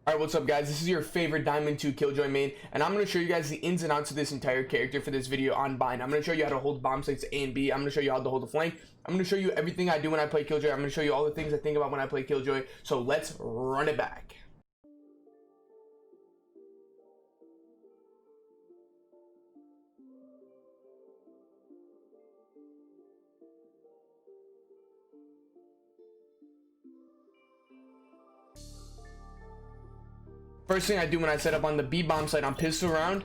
Alright, what's up guys? This is your favorite Diamond 2 Killjoy main, and I'm going to show you guys the ins and outs of this entire character for this video on bind. I'm going to show you how to hold bomb sites A and B. I'm going to show you how to hold the flank. I'm going to show you everything I do when I play Killjoy. I'm going to show you all the things I think about when I play Killjoy. So let's run it back. First thing I do when I set up on the B bomb site, I'm pistol round.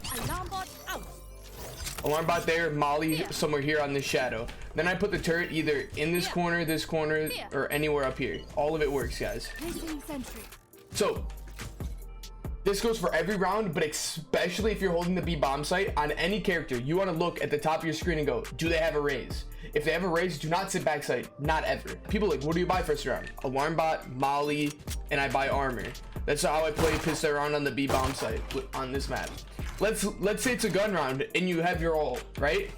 Alarm bot there, Molly somewhere here on this shadow. Then I put the turret either in this corner, or anywhere up here. All of it works, guys. So this goes for every round, but especially if you're holding the B bomb site on any character, you want to look at the top of your screen and go, do they have a raise? If they have a raise, do not sit backside, not ever. People are like, what do you buy first round? Alarm bot, Molly, and I buy armor. That's how I play pistol around on the B bomb site on this map. Let's say it's a gun round and you have your ult, right?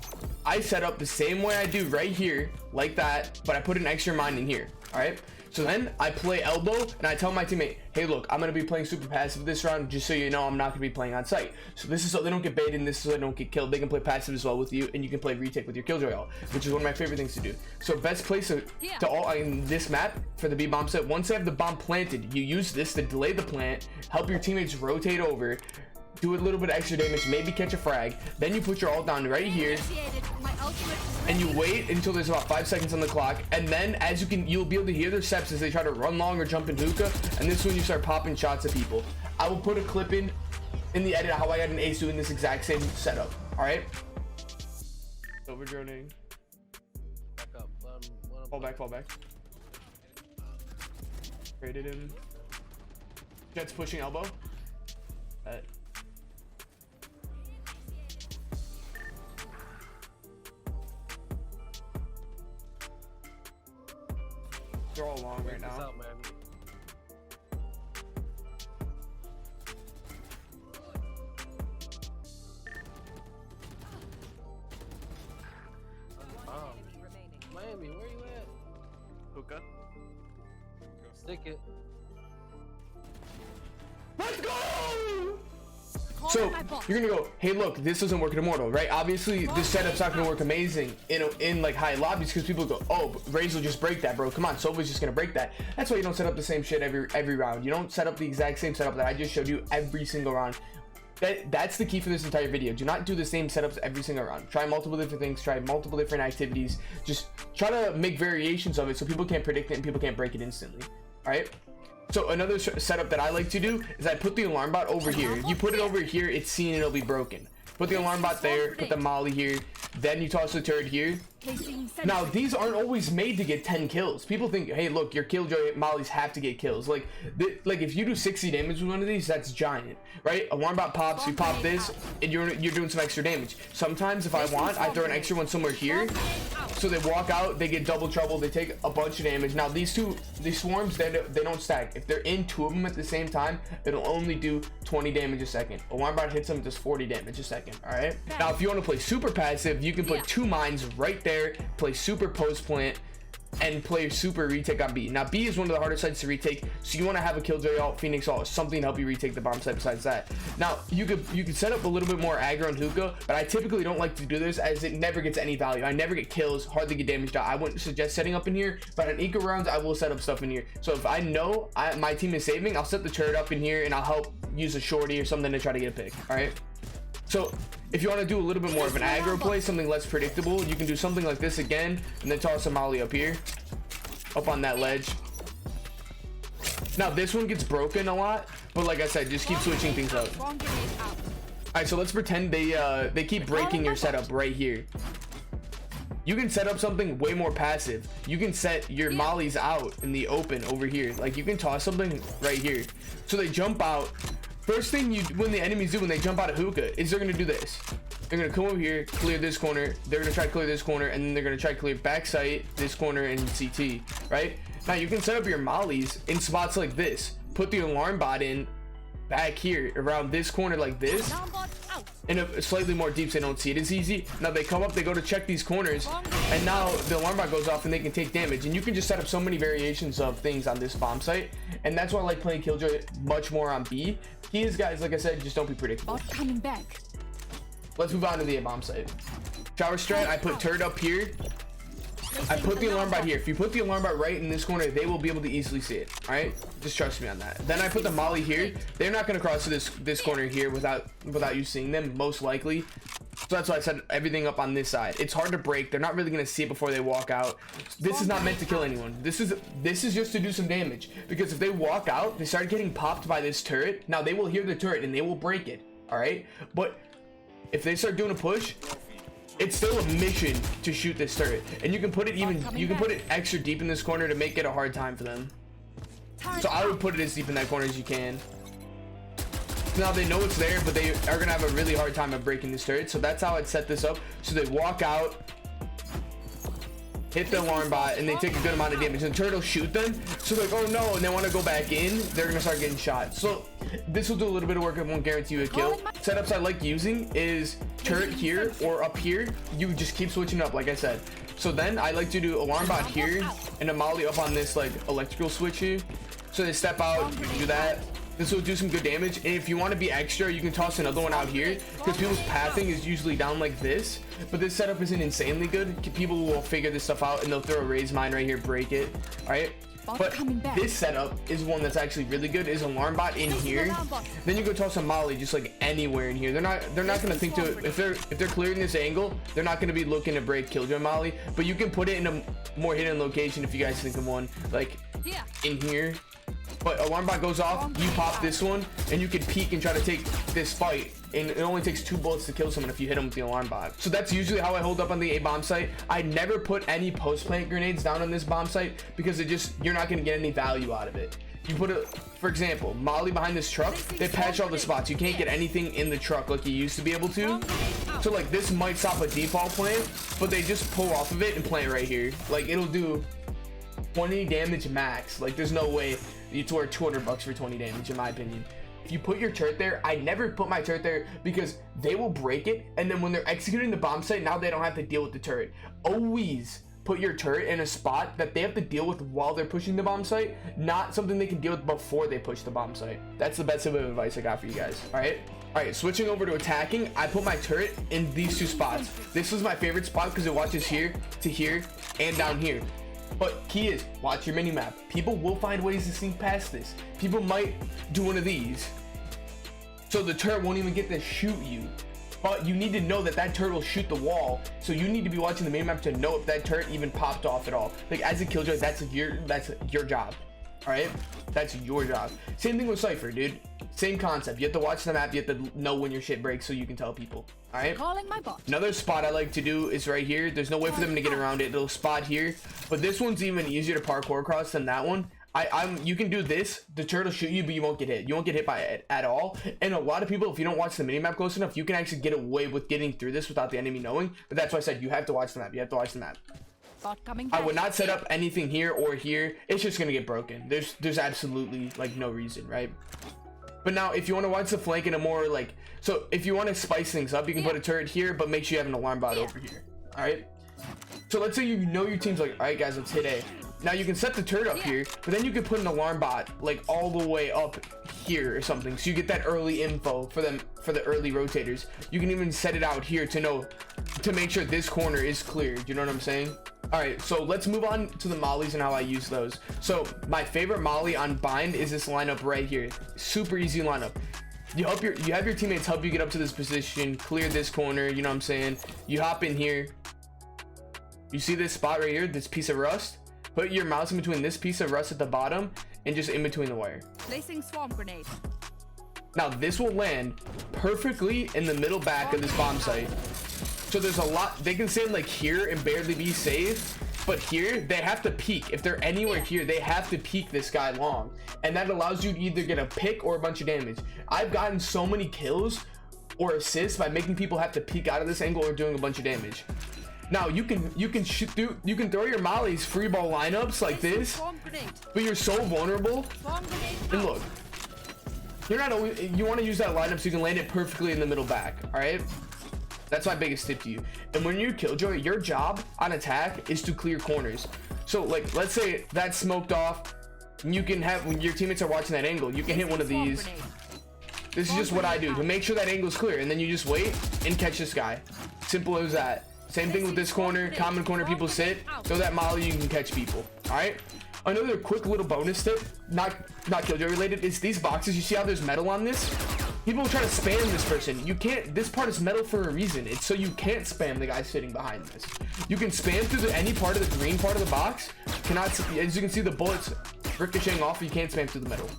I set up the same way I do right here, like that, but I put an extra mine in here. All right. So then I play elbow and I tell my teammate, hey, look, I'm going to be playing super passive this round, just so you know I'm not going to be playing on site. So this is so they don't get baited, and this is so they don't get killed. They can play passive as well with you, and you can play retake with your Killjoy ult, which is one of my favorite things to do. So best place to ult in this map for the B bomb set, once they have the bomb planted, you use this to delay the plant, help your teammates rotate over, do a little bit of extra damage, maybe catch a frag. Then you put your ult down right here and you wait until there's about 5 seconds on the clock, and then you'll be able to hear their steps as they try to run long or jump in hookah, and this is when you start popping shots at people. I will put a clip in the edit how I got an ace doing this exact same setup. All right, over droning, back up, fall back, traded him, Jet's pushing elbow. They're all long right now. Miami, where you at? Hookah. Stick it. Let's go! So you're gonna go, hey, look, this doesn't work in Immortal, right? Obviously this setup's not gonna work amazing in like high lobbies, because people go, oh, Raze will just break that, bro. Come on, Sova's just gonna break that. That's why you don't set up the same shit every round. You don't set up the exact same setup that I just showed you every single round. That's the key for this entire video. Do not do the same setups every single round. Try multiple different things, try multiple different activities. Just try to make variations of it so people can't predict it and people can't break it instantly. All right. So another setup that I like to do is I put the alarm bot over here. You put it over here, it's seen and it'll be broken. Put the alarm bot there, put the Molly here, then you toss the turret here. Now these aren't always made to get 10 kills. People think, hey, look, your Killjoy Mollies have to get kills. Like if you do 60 damage with one of these, that's giant, right? Alarm bot pops, you pop this, and you're doing some extra damage. Sometimes if I want, I throw an extra one somewhere here, so they walk out, they get double trouble, they take a bunch of damage. Now these swarms, they don't stack. If they're in 2 of them at the same time, it'll only do 20 damage a second. Alarm bot hits them, it does 40 damage a second. All right. Now if you want to play super passive, you can put 2 mines right there, play super post plant, and play super retake on B. Now B is one of the harder sites to retake, so you want to have a Killjoy ult, Phoenix ult, something to help you retake the bomb site besides that. Now you could set up a little bit more aggro and hookah, but I typically don't like to do this as it never gets any value. I never get kills, hardly get damaged out. I wouldn't suggest setting up in here, but on eco rounds I will set up stuff in here. So if I know my team is saving, I'll set the turret up in here and I'll help use a shorty or something to try to get a pick. All right. So if you want to do a little bit more of an aggro play, something less predictable, you can do something like this again, and then toss a Molly up here, up on that ledge. Now this one gets broken a lot, but like I said, just keep switching things up. All right, so let's pretend they keep breaking your setup right here. You can set up something way more passive. You can set your Mollies out in the open over here. Like you can toss something right here, so they jump out. First thing when the enemies do when they jump out of hookah is they're gonna do this. They're gonna come over here, clear this corner. They're gonna try to clear this corner, and then they're gonna try to clear backside, this corner, and CT. Right now, you can set up your Mollies in spots like this. Put the alarm bot in back here around this corner like this, and slightly more deep so they don't see it as easy. Now they come up, they go to check these corners, and now the alarm bot goes off and they can take damage. And you can just set up so many variations of things on this bomb site, and that's why I like playing Killjoy much more on B. Key is, guys, like I said, just don't be predictable. Coming back. Let's move on to the A bomb site. Shower strat, I put turret up here. I put the alarm bot here. If you put the alarm bot right in this corner, they will be able to easily see it. All right, just trust me on that. Then I put the molly here. They're not going to cross to this corner here without you seeing them, most likely. So that's why I set everything up on this side. It's hard to break. They're not really going to see it before they walk out. This is not meant to kill anyone. This is just to do some damage, because if they walk out, they start getting popped by this turret. Now they will hear the turret and they will break it. All right, but if they start doing a push, it's still a mission to shoot this turret, and you can put it extra deep in this corner to make it a hard time for them. So I would put it as deep in that corner as you can. Now they know it's there, but they are gonna have a really hard time of breaking this turret. So that's how I'd set this up. So they walk out, hit the alarm bot, and they take a good amount of damage. And the turret will shoot them, so they're like, oh no, and they want to go back in. They're gonna start getting shot. So this will do a little bit of work. It won't guarantee you a kill. Setups I like using is turret here or up here. You just keep switching up, like I said. So then I like to do alarm bot here and a molly up on this like electrical switch here. So they step out, you do that. This will do some good damage. And if you want to be extra, you can toss another one out here, because people's pathing is usually down like this, but this setup isn't insanely good. People will figure this stuff out and they'll throw a raise mine right here, break it. All right, but this setup is one that's actually really good, is alarm bot in here. Then you go toss a molly just like anywhere in here. They're not gonna think to it. If they're clearing this angle, they're not gonna be looking to break Killjoy molly, but you can put it in a more hidden location if you guys think of one, like in here. But alarm bot goes off, you pop this one, and you can peek and try to take this fight. And it only takes 2 bullets to kill someone if you hit them with the alarm bot. So that's usually how I hold up on the A bomb site. I never put any post plant grenades down on this bomb site, because you're not going to get any value out of it. You put it, for example, molly behind this truck, they patch all the spots. You can't get anything in the truck like you used to be able to. So like this might stop a default plant, but they just pull off of it and plant right here. Like it'll do 20 damage max. Like there's no way it's worth $200 for 20 damage, in my opinion. If you put your turret there, I never put my turret there because they will break it, and then when they're executing the bomb site, now they don't have to deal with the turret. Always put your turret in a spot that they have to deal with while they're pushing the bomb site, not something they can deal with before they push the bomb site. That's the best bit of advice I got for you guys. All right, switching over to attacking, I put my turret in these 2 spots. This was my favorite spot because it watches here to here and down here. But key is, watch your mini-map. People will find ways to sneak past this. People might do one of these, so the turret won't even get to shoot you. But you need to know that that turret will shoot the wall, so you need to be watching the mini-map to know if that turret even popped off at all. Like as a Killjoy, that's your job. All right, that's your job. Same thing with Cypher, dude. Same concept. You have to watch the map. You have to know when your shit breaks so you can tell people. All right. Calling my bot. Another spot I like to do is right here. There's no way for them to get around it. Little spot here, but this one's even easier to parkour across than that one. You can do this. The turret will shoot you, but you won't get hit. You won't get hit by it at all. And a lot of people, if you don't watch the minimap close enough, you can actually get away with getting through this without the enemy knowing. But that's why I said you have to watch the map. You have to watch the map. I would not set up anything here or here. It's just gonna get broken. There's absolutely like no reason, right? But now if you want to watch the flank in a more like, so if you want to spice things up, you can put a turret here, but make sure you have an alarm bot over here. All right, so let's say you know your team's like, all right guys, let's hit A. Now you can set the turret up here, but then you can put an alarm bot like all the way up here or something, so you get that early info for them, for the early rotators. You can even set it out here to make sure this corner is cleared. You know what I'm saying? All right, so let's move on to the mollies and how I use those. So my favorite molly on bind is this lineup right here. Super easy lineup. You have your teammates help you get up to this position, clear this corner. You know what I'm saying? You hop in here. You see this spot right here, this piece of rust? Put your mouse in between this piece of rust at the bottom and just in between the wire. Placing swarm grenade. Now this will land perfectly in the middle back of this bomb site. So there's a lot, they can stand like here and barely be safe, but here they have to peek. If they're anywhere here, they have to peek this guy long, and that allows you to either get a pick or a bunch of damage. I've gotten so many kills or assists by making people have to peek out of this angle or doing a bunch of damage. Now you can throw your mollies free ball lineups like this, but you're so vulnerable. And look, you're not always, you want to use that lineup so you can land it perfectly in the middle back. All right, that's my biggest tip to you. And when you're Killjoy, your job on attack is to clear corners. So like, let's say that's smoked off, you can have, when your teammates are watching that angle, you can hit one of these. This is just what I do to make sure that angle is clear, and then you just wait and catch this guy. Simple as that. Same thing with this corner, common corner people sit, throw that molly, you can catch people. All right, another quick little bonus tip, not Killjoy related, is these boxes. You see how there's metal on this? People try to spam this person. You can't. This part is metal for a reason. It's so you can't spam the guy sitting behind this. You can spam through any part of the green part of the box. Cannot, as you can see, the bullets ricocheting off. You can't spam through the middle.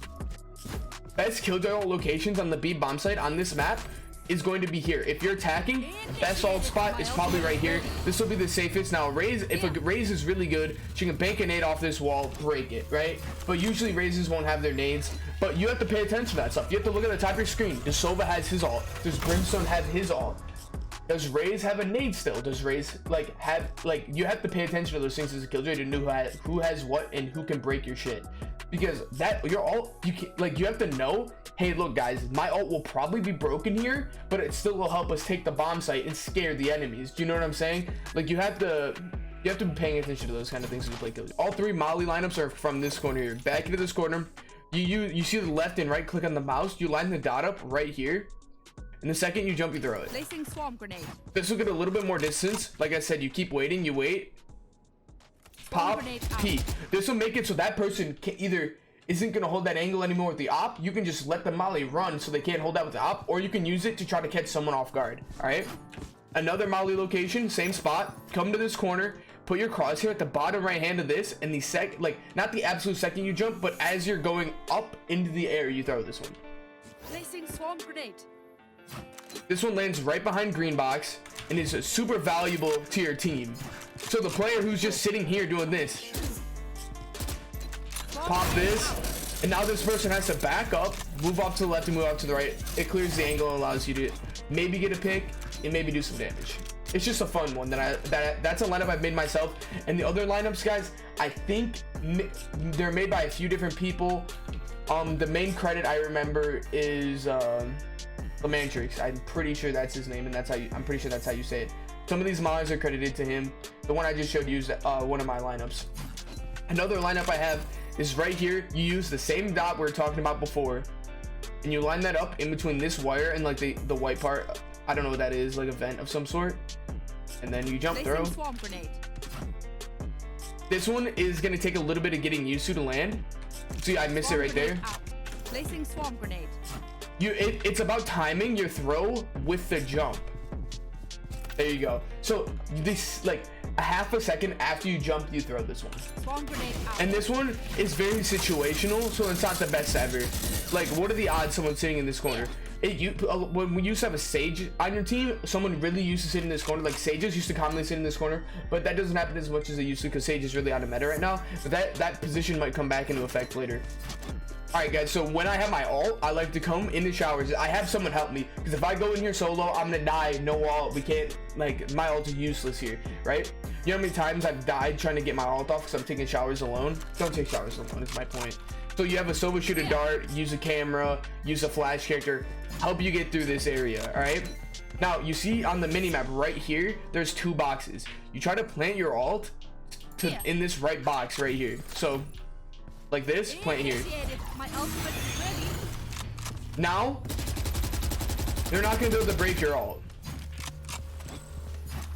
Best Killjoy locations on the B bomb site on this map is going to be here. If you're attacking, best ult spot is probably right here. This will be the safest. Now Raze, if a Raze is really good, she can bank a nade off this wall, break it, right? But usually Razes won't have their nades, but you have to pay attention to that stuff. You have to look at the top of your screen. Does Sova has his ult? Does Brimstone have his ult? Does Raze have a nade still? Does Raze you have to pay attention to those things as a Killjoy to know who has what and who can break your shit. Because that your ult, you have to know, hey, look guys, my ult will probably be broken here, but it still will help us take the bomb site and scare the enemies. Do you know what I'm saying? Like you have to be paying attention to those kind of things as you play Killjoy. All three molly lineups are from this corner here. Back into this corner, you see the left and right click on the mouse, you line the dot up right here. And the second you jump, you throw it. Placing swarm grenade. This will get a little bit more distance. Like I said, you keep waiting, you wait. Pop, peek. This will make it so that person either isn't going to hold that angle anymore with the op. You can just let the molly run so they can't hold that with the op, or you can use it to try to catch someone off guard. All right. Another molly location, same spot. Come to this corner. Put your crosshair at the bottom right hand of this, and the not the absolute second you jump, but as you're going up into the air, you throw this one. Placing swarm grenade. This one lands right behind green box and is super valuable to your team. So the player who's just sitting here doing this, pop this, and now this person has to back up, move off to the left and move off to the right. It clears the angle and allows you to maybe get a pick and maybe do some damage. It's just a fun one that's a lineup I've made myself. And the other lineups, guys, I think they're made by a few different people. The main credit I remember is Lamantrix. I'm pretty sure that's his name, and I'm pretty sure that's how you say it. Some of these mollies are credited to him. The one I just showed you is one of my lineups. Another lineup I have is right here. You use the same dot we were talking about before, and you line that up in between this wire and like the white part. I don't know what that is, like a vent of some sort. And then you jump throw. This one is gonna take a little bit of getting used to land. See, I miss it right there. Placing swarm grenade. It's about timing your throw with the jump. There you go. So this, like a half a second after you jump, you throw this one. Swarm grenade out. And this one is very situational, so it's not the best ever. Like, what are the odds someone sitting in this corner? When we used to have a Sage on your team, someone really used to sit in this corner. Like Sages used to commonly sit in this corner, but that doesn't happen as much as they used to because Sage is really out of meta right now. But that position might come back into effect later. All right, guys, so when I have my ult, I like to come in the showers. I have someone help me, because if I go in here solo, I'm gonna die. No ult, we can't, like, my ult is useless here, right? You know how many times I've died trying to get my ult off because I'm taking showers alone? Don't take showers alone, is my point. So you have a Sova shoot a dart, use a camera, use a flash character, help you get through this area, all right? Now, you see on the minimap right here, there's two boxes. You try to plant your ult in this right box right here. So, like this, plant here. Now, they're not gonna be able to break your ult.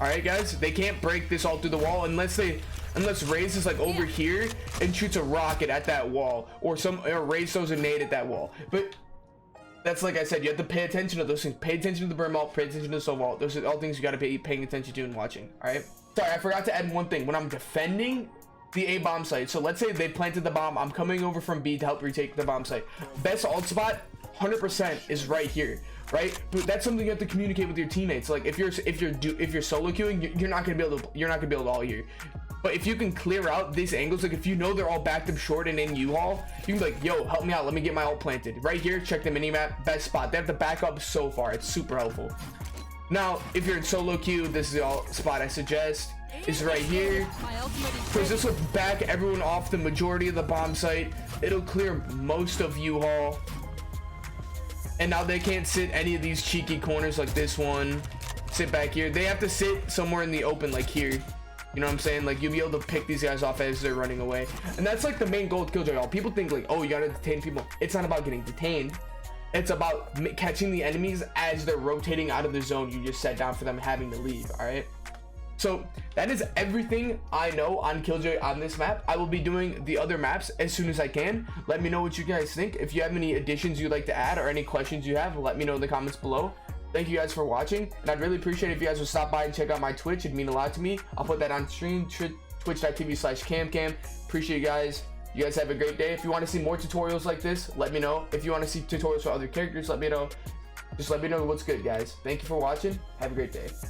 All right, guys, they can't break this ult through the wall unless Raze is like over here and shoots a rocket at that wall, or Raze throws a nade at that wall. But that's, like I said, you have to pay attention to those things. Pay attention to the Brim ult, pay attention to the Sova ult. Those are all things you gotta be paying attention to and watching. All right. Sorry, I forgot to add one thing. When I'm defending the A bomb site, so let's say they planted the bomb, I'm coming over from B to help retake the bomb site. Best ult spot 100% is right here, right? But that's something you have to communicate with your teammates. Like if you're solo queuing, you're not gonna be able to all here. But if you can clear out these angles, like if you know they're all backed up short and in U-Haul, you can be like, yo, help me out, let me get my ult planted right here. Check the minimap, best spot. They have to back up so far, it's super helpful. Now if you're in solo queue, this is the ult spot I suggest is right here, because this will back everyone off the majority of the bomb site. It'll clear most of U-Haul. And now they can't sit any of these cheeky corners like this one. Sit back here. They have to sit somewhere in the open like here. You know what I'm saying? Like, you'll be able to pick these guys off as they're running away. And that's like the main goal of Killjoy, y'all. People think like, oh, you gotta detain people. It's not about getting detained. It's about catching the enemies as they're rotating out of the zone you just set down for them having to leave. All right. So that is everything I know on Killjoy on this map. I will be doing the other maps as soon as I can. Let me know what you guys think. If you have any additions you'd like to add or any questions you have, let me know in the comments below. Thank you guys for watching, and I'd really appreciate it if you guys would stop by and check out my Twitch. It'd mean a lot to me. I'll put that on stream, twitch.tv/CaMbCaMb. Appreciate you guys. You guys have a great day. If you want to see more tutorials like this, let me know. If you want to see tutorials for other characters, let me know. Just let me know what's good, guys. Thank you for watching. Have a great day.